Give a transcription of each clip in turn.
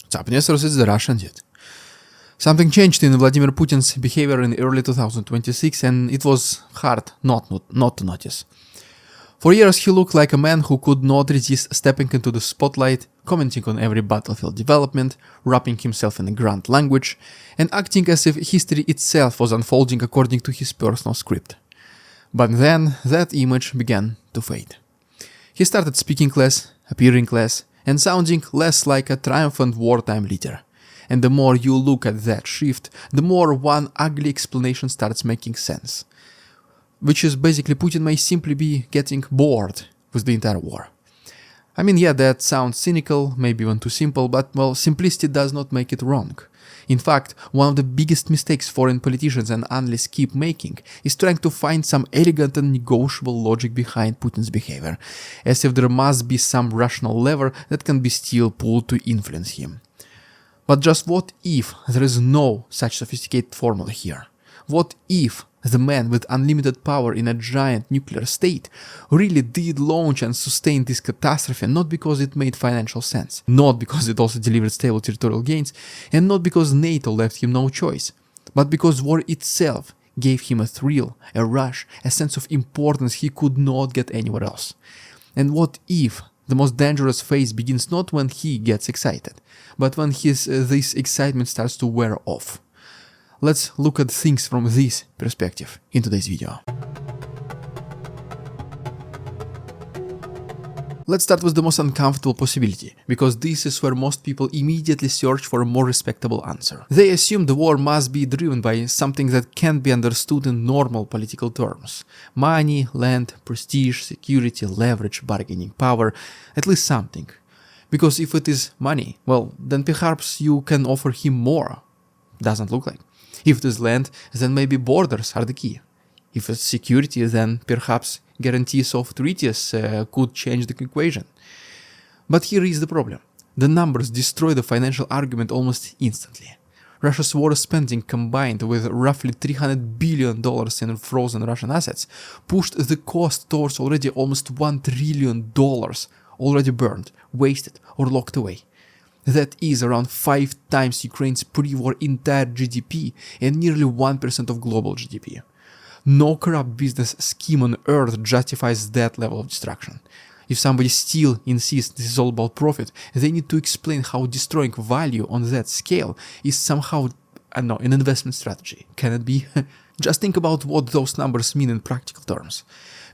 What's up, investors? It's the Russian dude. Something changed in Vladimir Putin's behavior in early 2026, and it was hard not to notice. For years he looked like a man who could not resist stepping into the spotlight, commenting on every battlefield development, wrapping himself in a grand language, and acting as if history itself was unfolding according to his personal script. But then that image began to fade. He started speaking less, appearing less, and sounding less like a triumphant wartime leader. And the more you look at that shift, the more one ugly explanation starts making sense. Which is basically Putin may simply be getting bored with the entire war. I mean, yeah, that sounds cynical, maybe even too simple, but well, simplicity does not make it wrong. In fact, one of the biggest mistakes foreign politicians and analysts keep making is trying to find some elegant and negotiable logic behind Putin's behavior, as if there must be some rational lever that can be still pulled to influence him. But just what if there is no such sophisticated formula here? What if the man with unlimited power in a giant nuclear state really did launch and sustain this catastrophe not because it made financial sense, not because it also delivered stable territorial gains, and not because NATO left him no choice, but because war itself gave him a thrill, a rush, a sense of importance he could not get anywhere else? And what if the most dangerous phase begins not when he gets excited, but when this excitement starts to wear off? Let's look at things from this perspective in today's video. Let's start with the most uncomfortable possibility, because this is where most people immediately search for a more respectable answer. They assume the war must be driven by something that can't be understood in normal political terms. Money, land, prestige, security, leverage, bargaining power, at least something. Because if it is money, well, then perhaps you can offer him more. Doesn't look like. If it is land, then maybe borders are the key. If it's security, then perhaps guarantees of treaties could change the equation. But here is the problem. The numbers destroy the financial argument almost instantly. Russia's war spending combined with roughly $300 billion in frozen Russian assets pushed the cost towards already almost $1 trillion already burned, wasted or locked away. That is around 5 times Ukraine's pre-war entire GDP and nearly 1% of global GDP. No corrupt business scheme on earth justifies that level of destruction. If somebody still insists this is all about profit, they need to explain how destroying value on that scale is somehow, an investment strategy. Can it be? Just think about what those numbers mean in practical terms.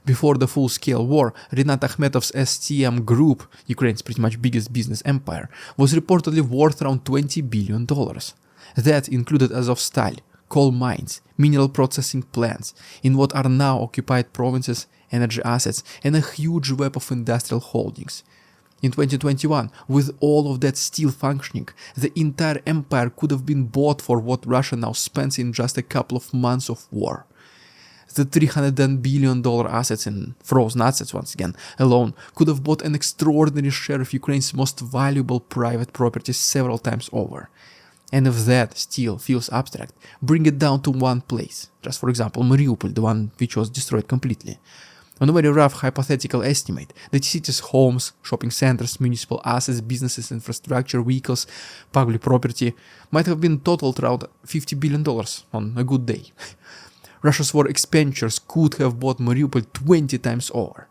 Before the full-scale war, Rinat Akhmetov's STM Group, Ukraine's pretty much biggest business empire, was reportedly worth around $20 billion. That included Azovstal, coal mines, mineral processing plants, in what are now occupied provinces, energy assets, and a huge web of industrial holdings. In 2021, with all of that still functioning, the entire empire could have been bought for what Russia now spends in just a couple of months of war. The $300 billion assets in frozen assets, once again, alone could have bought an extraordinary share of Ukraine's most valuable private properties several times over. And if that still feels abstract, bring it down to one place. Just for example, Mariupol, the one which was destroyed completely. On a very rough hypothetical estimate, the city's homes, shopping centers, municipal assets, businesses, infrastructure, vehicles, public property might have been totaled around $50 billion on a good day. Russia's war expenditures could have bought Mariupol 20 times over.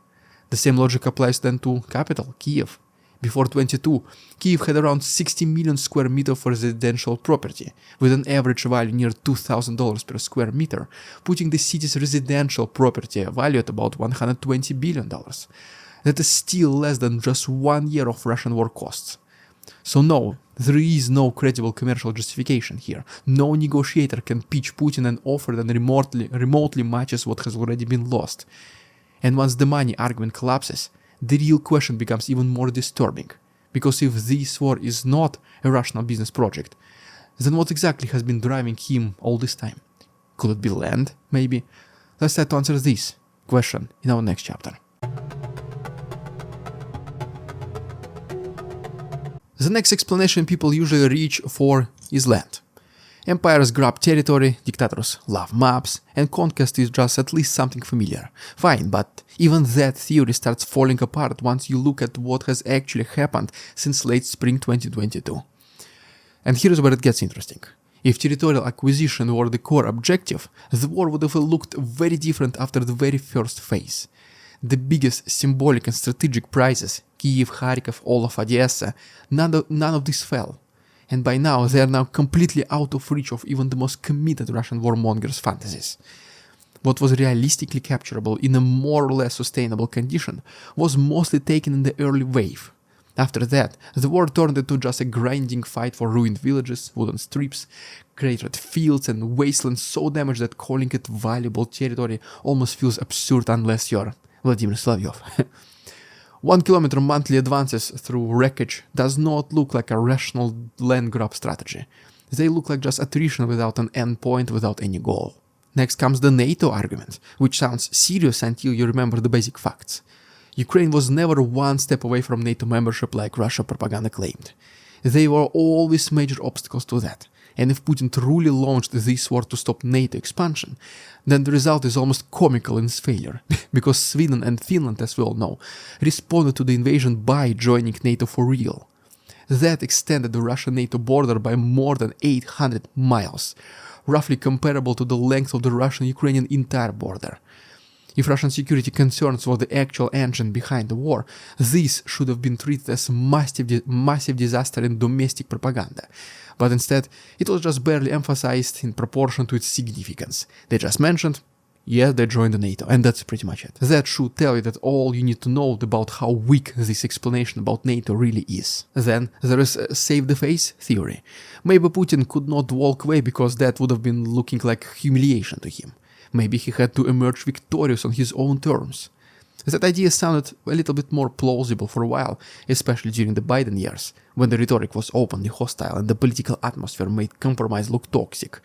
The same logic applies then to capital, Kiev. Before 22, Kiev had around 60 million square meters for residential property, with an average value near $2,000 per square meter, putting the city's residential property value at about $120 billion. That is still less than just 1 year of Russian war costs. So no, there is no credible commercial justification here. No negotiator can pitch Putin an offer that remotely matches what has already been lost. And once the money argument collapses, the real question becomes even more disturbing. Because if this war is not a rational business project, then what exactly has been driving him all this time? Could it be land, maybe? Let's try to answer this question in our next chapter. The next explanation people usually reach for is land. Empires grab territory, dictators love maps, and conquest is just at least something familiar. Fine, but even that theory starts falling apart once you look at what has actually happened since late spring 2022. And here's where it gets interesting. If territorial acquisition were the core objective, the war would have looked very different after the very first phase. The biggest symbolic and strategic prizes, Kiev, Kharkov, all of Odessa, none of this fell. And by now they are now completely out of reach of even the most committed Russian warmongers' fantasies. What was realistically capturable in a more or less sustainable condition was mostly taken in the early wave. After that, the war turned into just a grinding fight for ruined villages, wooden strips, cratered fields and wastelands so damaged that calling it valuable territory almost feels absurd unless you're Vladimir Slavyev. 1 kilometer monthly advances through wreckage does not look like a rational land grab strategy. They look like just attrition without an endpoint, without any goal. Next comes the NATO argument, which sounds serious until you remember the basic facts. Ukraine was never one step away from NATO membership like Russia propaganda claimed. They were always major obstacles to that. And if Putin truly launched this war to stop NATO expansion, then the result is almost comical in its failure, because Sweden and Finland, as we all know, responded to the invasion by joining NATO for real. That extended the Russian-NATO border by more than 800 miles, roughly comparable to the length of the Russian-Ukrainian entire border. If Russian security concerns were the actual engine behind the war, this should have been treated as massive disaster in domestic propaganda. But instead, it was just barely emphasized in proportion to its significance. They just mentioned, yeah, they joined the NATO, and that's pretty much it. That should tell you that all you need to know about how weak this explanation about NATO really is. Then there is a save the face theory. Maybe Putin could not walk away because that would have been looking like humiliation to him. Maybe he had to emerge victorious on his own terms. That idea sounded a little bit more plausible for a while, especially during the Biden years, when the rhetoric was openly hostile and the political atmosphere made compromise look toxic.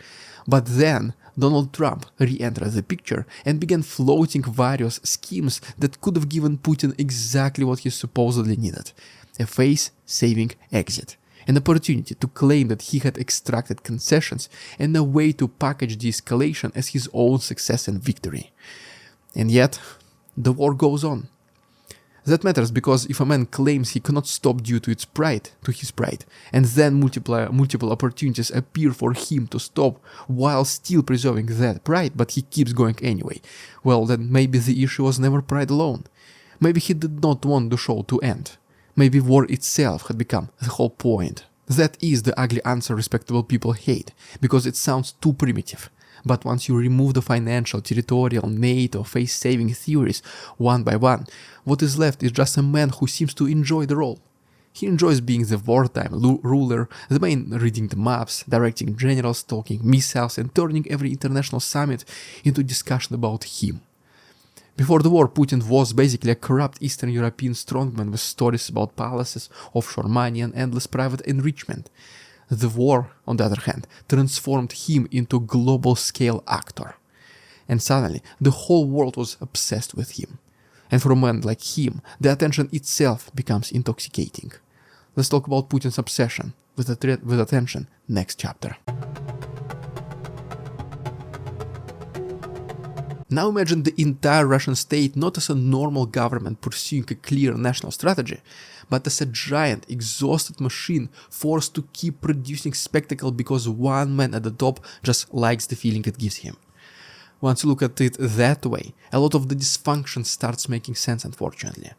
But then Donald Trump re-entered the picture and began floating various schemes that could have given Putin exactly what he supposedly needed: a face-saving exit. An opportunity to claim that he had extracted concessions and a way to package de-escalation as his own success and victory. And yet, the war goes on. That matters because if a man claims he cannot stop due to his pride, and then multiple opportunities appear for him to stop while still preserving that pride, but he keeps going anyway, well then maybe the issue was never pride alone. Maybe he did not want the show to end. Maybe war itself had become the whole point. That is the ugly answer respectable people hate, because it sounds too primitive. But once you remove the financial, territorial, NATO, face-saving theories one by one, what is left is just a man who seems to enjoy the role. He enjoys being the wartime ruler, the man reading the maps, directing generals, talking missiles, and turning every international summit into discussion about him. Before the war, Putin was basically a corrupt Eastern European strongman with stories about palaces, offshore money, and endless private enrichment. The war, on the other hand, transformed him into a global-scale actor. And suddenly, the whole world was obsessed with him. And for a man like him, the attention itself becomes intoxicating. Let's talk about Putin's obsession with attention next chapter. Now imagine the entire Russian state not as a normal government pursuing a clear national strategy, but as a giant, exhausted machine forced to keep producing spectacle because one man at the top just likes the feeling it gives him. Once you look at it that way, a lot of the dysfunction starts making sense, unfortunately.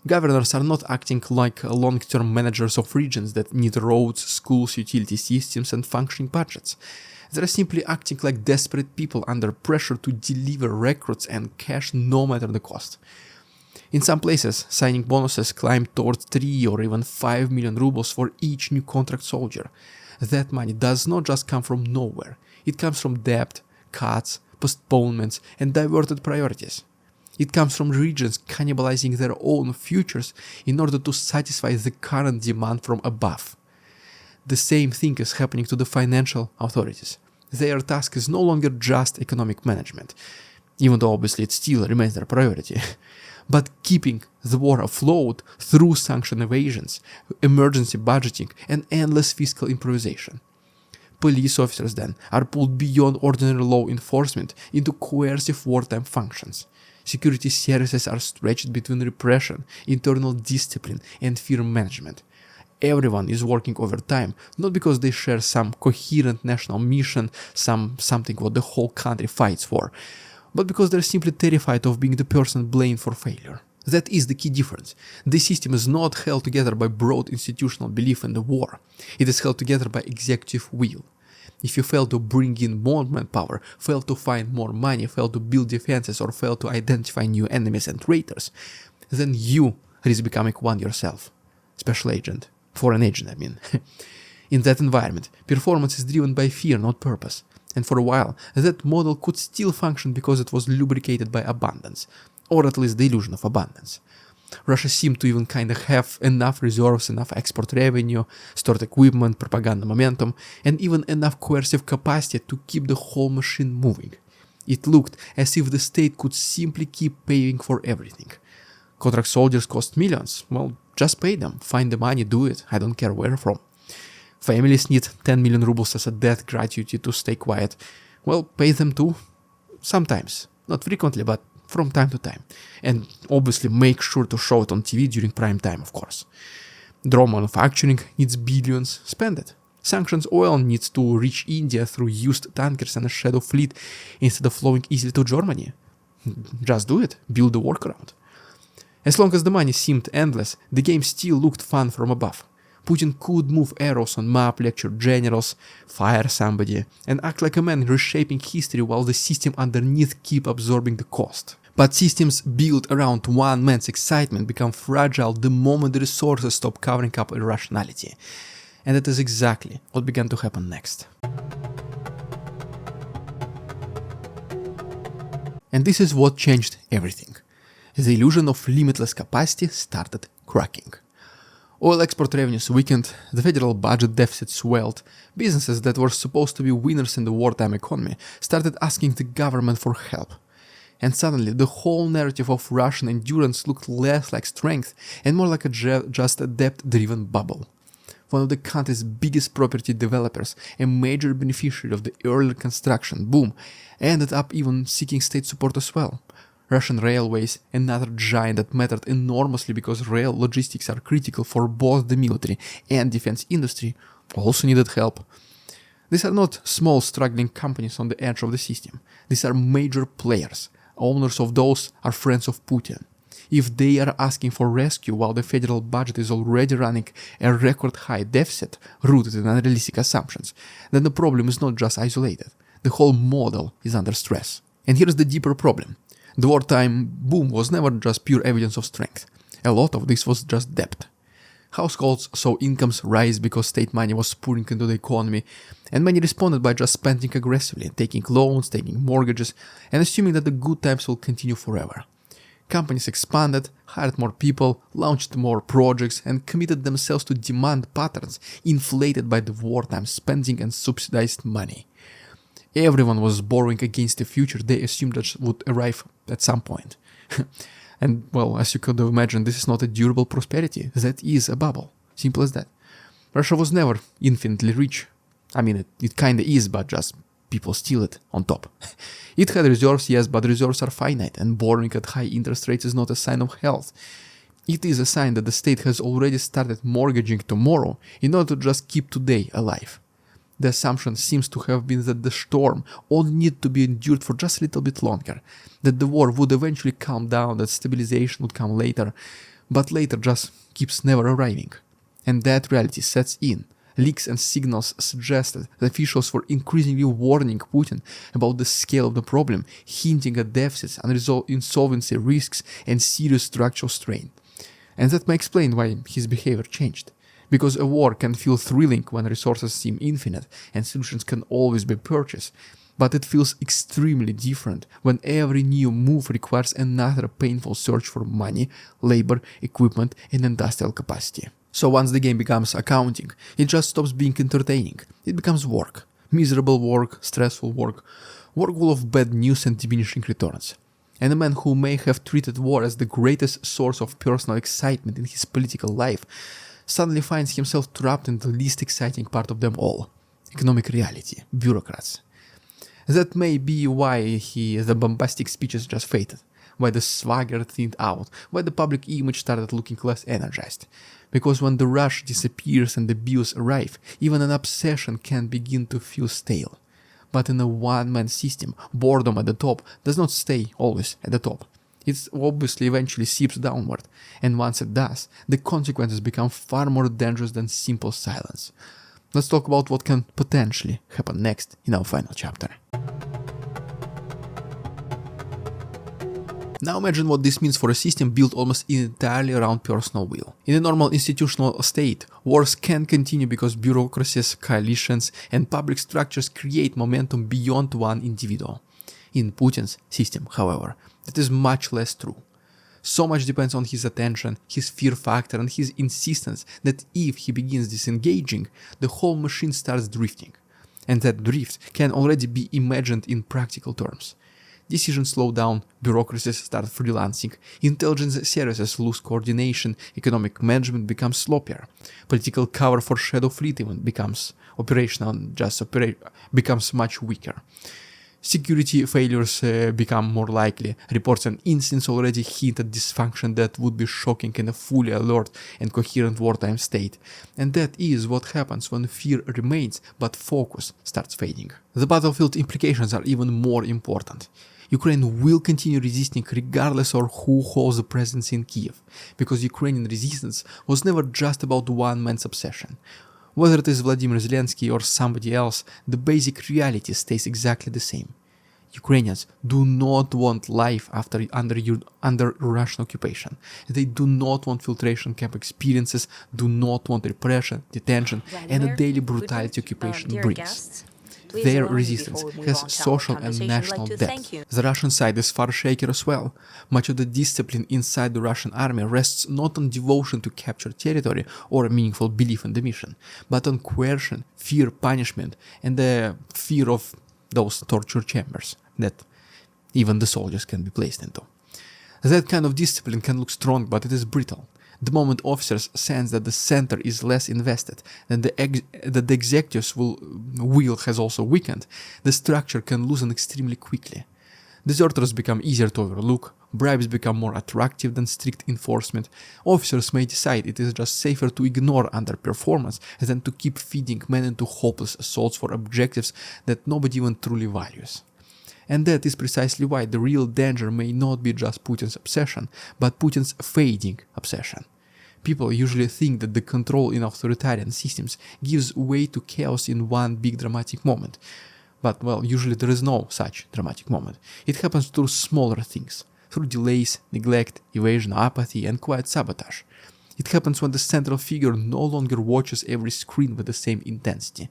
Governors are not acting like long-term managers of regions that need roads, schools, utility systems, and functioning budgets. They are simply acting like desperate people under pressure to deliver records and cash no matter the cost. In some places, signing bonuses climb towards 3 or even 5 million rubles for each new contract soldier. That money does not just come from nowhere. It comes from debt, cuts, postponements, and diverted priorities. It comes from regions cannibalizing their own futures in order to satisfy the current demand from above. The same thing is happening to the financial authorities. Their task is no longer just economic management, even though obviously it still remains their priority, but keeping the war afloat through sanction evasions, emergency budgeting, and endless fiscal improvisation. Police officers then are pulled beyond ordinary law enforcement into coercive wartime functions. Security services are stretched between repression, internal discipline, and fear management. Everyone is working overtime, not because they share some coherent national mission, something what the whole country fights for, but because they're simply terrified of being the person blamed for failure. That is the key difference. The system is not held together by broad institutional belief in the war. It is held together by executive will. If you fail to bring in more manpower, fail to find more money, fail to build defenses, or fail to identify new enemies and traitors, then you risk becoming one yourself. Special agent. Foreign agent, I mean. In that environment, performance is driven by fear, not purpose. And for a while, that model could still function because it was lubricated by abundance, or at least the illusion of abundance. Russia seemed to even kind of have enough reserves, enough export revenue, stored equipment, propaganda momentum, and even enough coercive capacity to keep the whole machine moving. It looked as if the state could simply keep paying for everything. Contract soldiers cost millions. Well, just pay them. Find the money, do it. I don't care where from. Families need 10 million rubles as a death gratuity to stay quiet. Well, pay them too. Sometimes. Not frequently, but from time to time. And obviously make sure to show it on TV during prime time, of course. Drone manufacturing needs billions. Spend it. Sanctions oil needs to reach India through used tankers and a shadow fleet instead of flowing easily to Germany. Just do it. Build a workaround. As long as the money seemed endless, the game still looked fun from above. Putin could move arrows on map, lecture generals, fire somebody, and act like a man reshaping history while the system underneath keep absorbing the cost. But systems built around one man's excitement become fragile the moment the resources stop covering up irrationality. And that is exactly what began to happen next. And this is what changed everything. The illusion of limitless capacity started cracking. Oil export revenues weakened, the federal budget deficit swelled, businesses that were supposed to be winners in the wartime economy started asking the government for help. And suddenly the whole narrative of Russian endurance looked less like strength and more like just a debt-driven bubble. One of the country's biggest property developers, a major beneficiary of the early construction boom, ended up even seeking state support as well. Russian railways, another giant that mattered enormously because rail logistics are critical for both the military and defense industry, also needed help. These are not small struggling companies on the edge of the system. These are major players. Owners of those are friends of Putin. If they are asking for rescue while the federal budget is already running a record high deficit rooted in unrealistic assumptions, then the problem is not just isolated. The whole model is under stress. And here's the deeper problem. The wartime boom was never just pure evidence of strength. A lot of this was just debt. Households saw incomes rise because state money was pouring into the economy, and many responded by just spending aggressively, taking loans, taking mortgages, and assuming that the good times will continue forever. Companies expanded, hired more people, launched more projects, and committed themselves to demand patterns inflated by the wartime spending and subsidized money. Everyone was borrowing against the future they assumed that would arrive at some point. And, well, as you could have imagined, this is not a durable prosperity. That is a bubble. Simple as that. Russia was never infinitely rich. I mean, it kinda is, but just people steal it on top. It had reserves, yes, but reserves are finite, and borrowing at high interest rates is not a sign of health. It is a sign that the state has already started mortgaging tomorrow in order to just keep today alive. The assumption seems to have been that the storm only needed to be endured for just a little bit longer, that the war would eventually calm down, that stabilization would come later, but later just keeps never arriving. And that reality sets in. Leaks and signals suggested that officials were increasingly warning Putin about the scale of the problem, hinting at deficits, unresolved insolvency risks, and serious structural strain. And that may explain why his behavior changed. Because a war can feel thrilling when resources seem infinite and solutions can always be purchased, but it feels extremely different when every new move requires another painful search for money, labor, equipment, and industrial capacity. So once the game becomes accounting, it just stops being entertaining. It becomes work. Miserable work, stressful work full of bad news and diminishing returns. And a man who may have treated war as the greatest source of personal excitement in his political life suddenly finds himself trapped in the least exciting part of them all, economic reality, bureaucrats. That may be why the bombastic speeches just faded. why the swagger thinned out, why the public image started looking less energized. Because when the rush disappears and the bills arrive, even an obsession can begin to feel stale. But in a one-man system, boredom at the top does not stay always at the top. It obviously eventually seeps downward, and once it does, the consequences become far more dangerous than simple silence. Let's talk about what can potentially happen next in our final chapter. Now imagine what this means for a system built almost entirely around personal will. In a normal institutional state, wars can continue because bureaucracies, coalitions, and public structures create momentum beyond one individual. In Putin's system, however, that is much less true. So much depends on his attention, his fear factor, and his insistence that if he begins disengaging, the whole machine starts drifting. And that drift can already be imagined in practical terms. Decisions slow down, bureaucracies start freelancing, intelligence services lose coordination, economic management becomes sloppier, political cover for shadow fleet even becomes becomes much weaker. Security failures become more likely. Reports and incidents already hint at dysfunction that would be shocking in a fully alert and coherent wartime state. And that is what happens when fear remains but focus starts fading. The battlefield implications are even more important. Ukraine will continue resisting regardless of who holds the presidency in Kiev, because Ukrainian resistance was never just about one man's obsession. Whether it is Vladimir Zelensky or somebody else, the basic reality stays exactly the same. Ukrainians do not want life under Russian occupation. They do not want filtration camp experiences, do not want repression, detention, and the daily brutality occupation brings. Their resistance has social and national depth. The Russian side is far shakier as well. Much of the discipline inside the Russian army rests not on devotion to capture territory or a meaningful belief in the mission, but on coercion, fear, punishment, and the fear of those torture chambers that even the soldiers can be placed into. That kind of discipline can look strong, but it is brittle. The moment officers sense that the center is less invested, that the executive's will has also weakened, the structure can loosen extremely quickly. Deserters become easier to overlook, bribes become more attractive than strict enforcement, officers may decide it is just safer to ignore underperformance than to keep feeding men into hopeless assaults for objectives that nobody even truly values. And that is precisely why the real danger may not be just Putin's obsession, but Putin's fading obsession. People usually think that the control in authoritarian systems gives way to chaos in one big dramatic moment. But, well, usually there is no such dramatic moment. It happens through smaller things, through delays, neglect, evasion, apathy, and quiet sabotage. It happens when the central figure no longer watches every screen with the same intensity.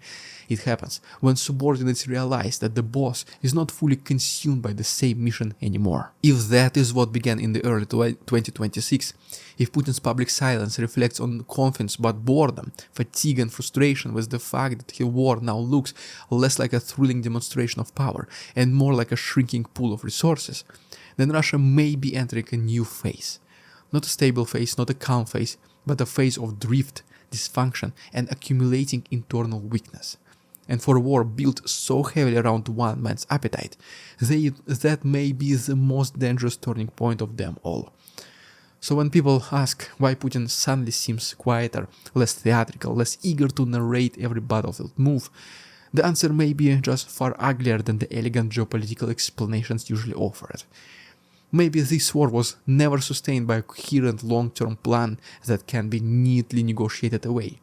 It happens when subordinates realize that the boss is not fully consumed by the same mission anymore. If that is what began in the early 2026, if Putin's public silence reflects on confidence but boredom, fatigue and frustration with the fact that his war now looks less like a thrilling demonstration of power and more like a shrinking pool of resources, then Russia may be entering a new phase. Not a stable phase, not a calm phase, but a phase of drift, dysfunction, and accumulating internal weakness. And for a war built so heavily around one man's appetite, that may be the most dangerous turning point of them all. So when people ask why Putin suddenly seems quieter, less theatrical, less eager to narrate every battlefield move, the answer may be just far uglier than the elegant geopolitical explanations usually offered. Maybe this war was never sustained by a coherent long-term plan that can be neatly negotiated away.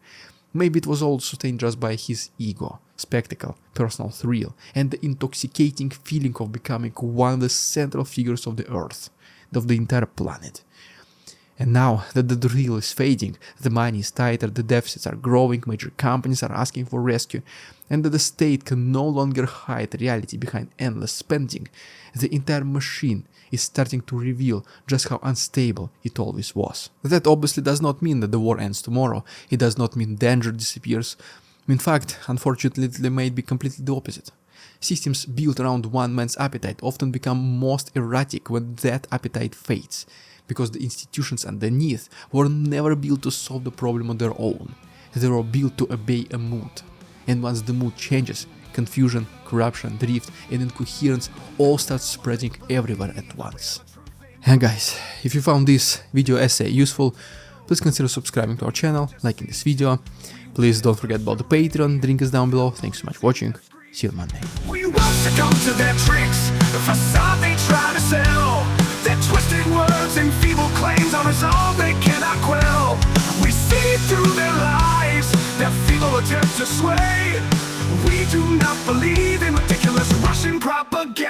Maybe it was all sustained just by his ego, spectacle, personal thrill, and the intoxicating feeling of becoming one of the central figures of the Earth, of the entire planet. And now that the thrill is fading, the money is tighter, the deficits are growing, major companies are asking for rescue, and that the state can no longer hide reality behind endless spending, the entire machine is starting to reveal just how unstable it always was. That obviously does not mean that the war ends tomorrow. It does not mean danger disappears. In fact, unfortunately, it may be completely the opposite. Systems built around one man's appetite often become most erratic when that appetite fades, because the institutions underneath were never built to solve the problem on their own. They were built to obey a mood. And once the mood changes, confusion, corruption, drift, and incoherence all start spreading everywhere at once. And guys, if you found this video essay useful, please consider subscribing to our channel, liking this video. Please don't forget about the Patreon, the link is down below. Thanks so much for watching. See you on Monday. We won't succumb to their tricks, the facade they try to sell. Their twisted words and feeble claims are all they cannot quell. We see through their lies, their feeble attempts to sway. We do not believe in ridiculous Russian propaganda.